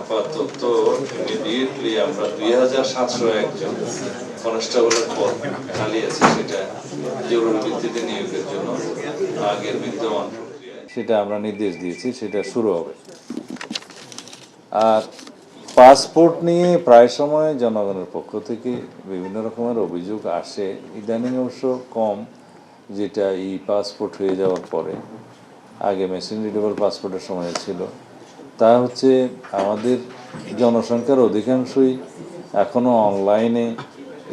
আপাতত ইমিডিয়েটলি আমরা 2701 জন কনস্টেবলের পদ খালি আছে, সেটা জরুরি ভিত্তিতে নিয়োগের জন্য আগের বিদ্যমান প্রক্রিয়ায় সেটা আমরা নির্দেশ দিয়েছি, সেটা শুরু হবে। আর পাসপোর্ট নিয়ে প্রায় সময় জনগণের পক্ষ থেকে বিভিন্ন রকমের অভিযোগ আসে, ইদানিং অবশ্য কম, যেটা ই পাসপোর্ট হয়ে যাওয়ার পরে। আগে মেশিন রিডেবল পাসপোর্টের সময় ছিল। তা হচ্ছে আমাদের জনসংখ্যার অধিকাংশই এখনও অনলাইনে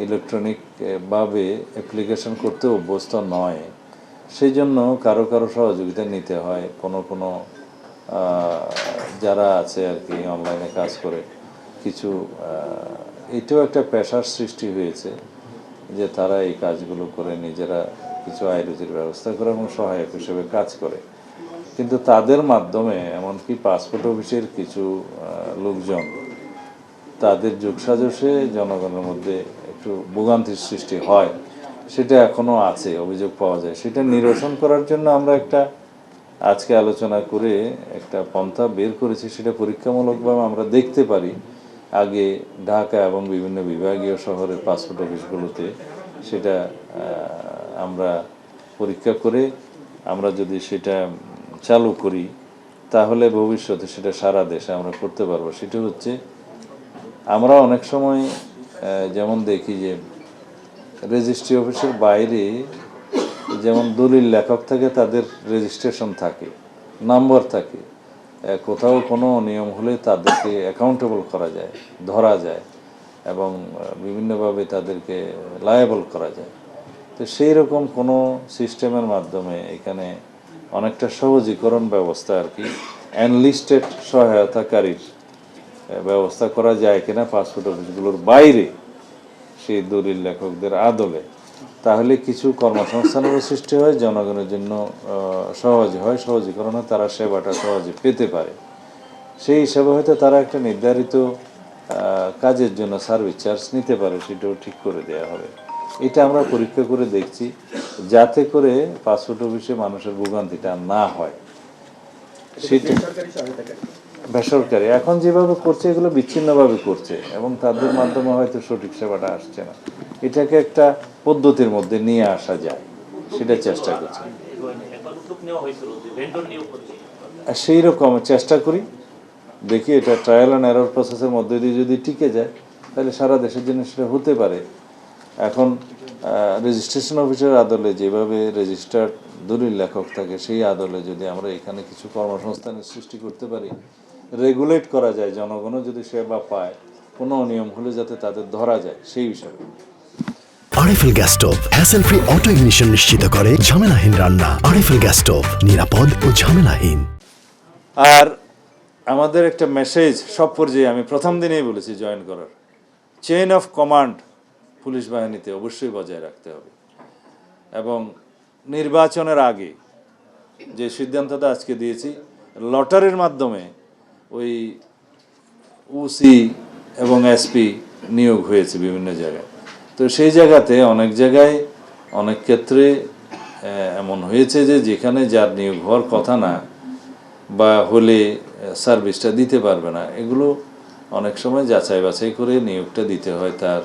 ইলেকট্রনিকভাবে অ্যাপ্লিকেশন করতে অভ্যস্ত নয়। সেই জন্য কারো কারো সহযোগিতা নিতে হয়। কোনো যারা আছে আর কি অনলাইনে কাজ করে কিছু, এটাও একটা পেশার সৃষ্টি হয়েছে যে তারা এই কাজগুলো করে নিজেরা কিছু আয় রুজির ব্যবস্থা করে এবং সহায়ক হিসেবে কাজ করে। কিন্তু তাদের মাধ্যমে এমনকি পাসপোর্ট অফিসের কিছু লোকজন তাদের যোগসাজশে জনগণের মধ্যে একটু ভোগান্তির সৃষ্টি হয়, সেটা এখনও আছে, অভিযোগ পাওয়া যায়। সেটা নিরসন করার জন্য আমরা আজকে আলোচনা করে একটা পন্থা বের করেছি। সেটা পরীক্ষামূলকভাবে আমরা দেখতে পারি আগে ঢাকা এবং বিভিন্ন বিভাগীয় শহরের পাসপোর্ট অফিসগুলোতে সেটা আমরা পরীক্ষা করে আমরা যদি সেটা চালু করি তাহলে ভবিষ্যতে সেটা সারা দেশে আমরা করতে পারবো। সেটা হচ্ছে আমরা অনেক সময় যেমন দেখি যে রেজিস্ট্রি অফিসের বাইরে যেমন দলিল লেখক থাকে, তাদের রেজিস্ট্রেশন থাকে, নাম্বার থাকে, কোথাও কোনো নিয়ম হলে তাদেরকে অ্যাকাউন্টেবল করা যায়, ধরা যায় এবং বিভিন্নভাবে তাদেরকে লায়াবল করা যায়। তো সেই রকম কোনো সিস্টেমের মাধ্যমে এখানে অনেকটা সহজীকরণ ব্যবস্থা আর কি, এনলিস্টেড সহায়তাকারীর ব্যবস্থা করা যায় কিনা পাসপোর্ট অফিসগুলোর বাইরে সেই দলিল লেখকদের আদলে, তাহলে কিছু কর্মসংস্থানেরও সৃষ্টি হয়, জনগণের জন্য সহজ হয়, সহজীকরণ হয়, তারা সেবাটা সহজে পেতে পারে। সেই হিসাবে হয়তো তারা একটা নির্ধারিত কাজের জন্য সার্ভিস চার্জ নিতে পারে, সেটাও ঠিক করে দেওয়া হবে। এটা আমরা পরীক্ষা করে দেখছি যাতে করে পাসপোর্ট অফিসে মানুষের ভোগান্তিটা না হয়। সেটা বেসরকারি এখন যেভাবে করছে এগুলো বিচ্ছিন্নভাবে করছে এবং তাদের মাধ্যমে হয়তো সঠিক সেবাটা আসছে না। এটাকে একটা পদ্ধতির মধ্যে নিয়ে আসা যায়, সেটা চেষ্টা করছি। সেই রকম চেষ্টা করি, দেখি এটা ট্রায়াল অ্যান্ড এরর প্রসেসের মধ্যে দিয়ে যদি টিকে যায় তাহলে সারা দেশের জন্য সেটা হতে পারে। এখন রেজিস্ট্রেশন অফিসের আদলে যেভাবে রেজিস্টার্ড দলিল লেখক থাকে, সেই আদলে যদি আমরা এখানে কিছু কর্মসংস্থানের সৃষ্টি করতে পারি, রেগুলেট করা যায়, জনগণও যদি সেবা পায়, কোনো অনিয়ম হলে যাতে তাদের ধরা যায় সেই হিসাবে। RFL gas stove hassle free auto ignition নিশ্চিত করে ঝামেলাহীন রান্না। আরএফএল গ্যাস স্টোভ নিরাপদ ও ঝামেলাহীন। আর আমাদের একটা মেসেজ সব পর্যায়ে, আমি প্রথম দিনেই বলেছি জয়েন করার, চেইন অফ কমান্ড পুলিশ বাহিনীতে অবশ্যই বজায় রাখতে হবে। এবং নির্বাচনের আগে যে সিদ্ধান্তটা আজকে দিয়েছি, লটারির মাধ্যমে ওই ওসি এবং এসপি নিয়োগ হয়েছে বিভিন্ন জায়গায়। তো সেই জায়গাতে অনেক জায়গায় অনেক ক্ষেত্রে এমন হয়েছে যে যেখানে যার নিয়োগ হওয়ার কথা না বা হলে সার্ভিসটা দিতে পারবে না, এগুলো অনেক সময় যাচাই বাছাই করে নিয়োগটা দিতে হয় তার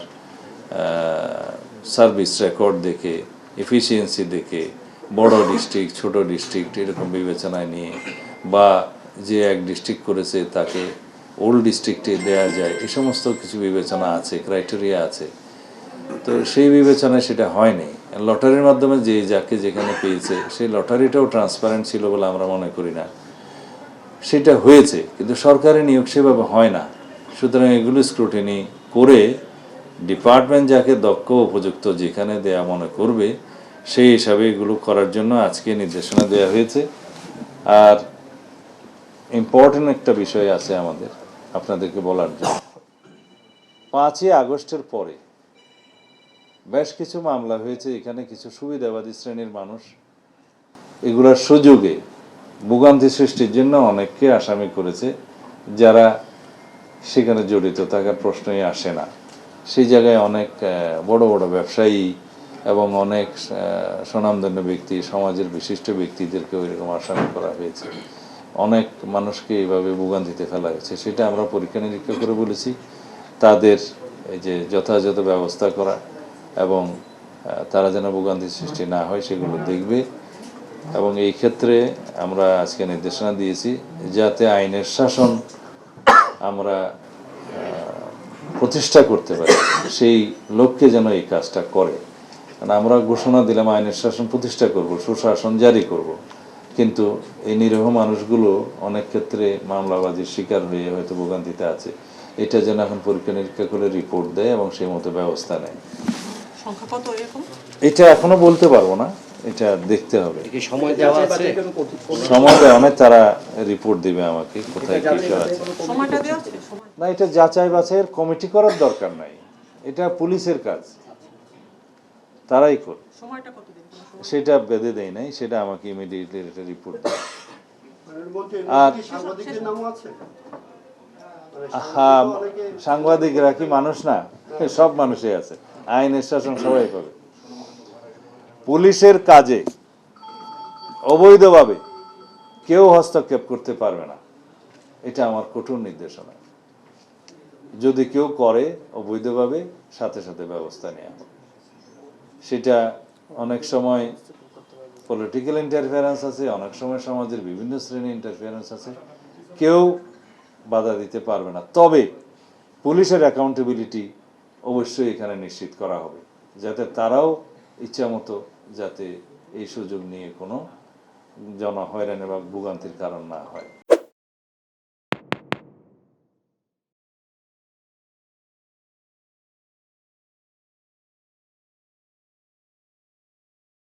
সার্ভিস রেকর্ড দেখে, এফিসিয়েন্সি দেখে, বড় ডিস্ট্রিক্ট ছোট ডিস্ট্রিক্ট এরকম বিবেচনায় নিয়ে, বা যে এক ডিস্ট্রিক্ট করেছে তাকে ওল্ড ডিস্ট্রিক্টে দেওয়া যায়, এই সমস্ত কিছু বিবেচনা আছে, ক্রাইটেরিয়া আছে। তো সেই বিবেচনায় সেটা হয়নি। লটারির মাধ্যমে যে যাকে যেখানে পেয়েছে সেই লটারিটাও ট্রান্সপারেন্ট ছিল বলে আমরা মনে করি না। সেটা হয়েছে, কিন্তু সরকারি নিয়োগ সেভাবে হয় না। সুতরাং এগুলো স্ক্রুটিনি করে ডিপার্টমেন্ট যাকে দক্ষ উপযুক্ত যেখানে দেয়া মনে করবে সেই হিসাবে এগুলো করার জন্য আজকে নির্দেশনা দেওয়া হয়েছে। আর ইম্পর্টেন্ট একটা বিষয় আছে আমাদের আপনাদেরকে বলার জন্য, 5ই আগস্টের পরে বেশ কিছু মামলা হয়েছে, এখানে কিছু সুবিধাবাদী শ্রেণীর মানুষ এগুলোর সুযোগে ভোগান্তি সৃষ্টির জন্য অনেককে আসামি করেছে, যারা সেখানে জড়িত থাকার প্রশ্নই আসে না। সেই জায়গায় অনেক বড় বড় ব্যবসায়ী এবং অনেক স্বনামধন্য ব্যক্তি, সমাজের বিশিষ্ট ব্যক্তিদেরকে ওইরকম আসামি করা হয়েছে। অনেক মানুষকে এইভাবে ভোগান্তিতে ফেলা হয়েছে, সেটা আমরা পরীক্ষা নিরীক্ষা করে বলেছি তাদের এই যে যথাযথ ব্যবস্থা করা এবং তারা যেন ভোগান্তির সৃষ্টি না হয় সেগুলো দেখবে। এবং এই ক্ষেত্রে আমরা আজকে নির্দেশনা দিয়েছি যাতে আইনের শাসন আমরা প্রতিষ্ঠা করতে পারি, সেই লক্ষ্যে যেন এই কাজটা করে। কারণ আমরা ঘোষণা দিলাম আইনের শাসন প্রতিষ্ঠা করব, সুশাসন জারি করব, কিন্তু এই নিরীহ মানুষগুলো অনেক ক্ষেত্রে মামলাবাজির শিকার হয়ে হয়তো ভোগান্তিতে আছে। এটা যেন এখন পরীক্ষা নিরীক্ষা করে রিপোর্ট দেয় এবং সেই মতো ব্যবস্থা নেয়। সংখ্যা কত এরকম? এটা এখনো বলতে পারবো না, এটা দেখতে হবে। সময় দেওয়া আছে, সময় দেওয়া নেই, তারা রিপোর্ট দিবে আমাকে কোথায় কি আছে। সময়টা দেওয়া আছে? সময় না, এটা যাচাই বাছাইয়ের কমিটি করার দরকার নাই, এটা পুলিশের কাজ, তারাই করে। সময়টা কতদিন? কোনো সময়? সেটা বেঁধে দেয় নাই, সেটা আমাকে ইমিডিয়েটলি এটা রিপোর্ট দেয়। আর সাংবাদিকদের নামও আছে? হ্যাঁ, সাংবাদিকরা কি মানুষ না? সব মানুষই আছে, আইনের শাসন সবাই পাবে। পুলিশের কাজে অবৈধভাবে কেউ হস্তক্ষেপ করতে পারবে না, এটা আমার কঠোর নির্দেশনা। যদি কেউ করে অবৈধভাবে, সাথে সাথে ব্যবস্থা নেওয়া হবে। সেটা অনেক সময় পলিটিক্যাল ইন্টারফারেন্স আছে, অনেক সময় সমাজের বিভিন্ন শ্রেণীর ইন্টারফারেন্স আছে, কেউ বাধা দিতে পারবে না। তবে পুলিশের অ্যাকাউন্টেবিলিটি অবশ্যই এখানে নিশ্চিত করা হবে, যাতে তারাও ইচ্ছামতো যাতে এই সুযোগ নিয়ে কোনো জনহয়রানি বা ভোগান্তির কারণ না হয়।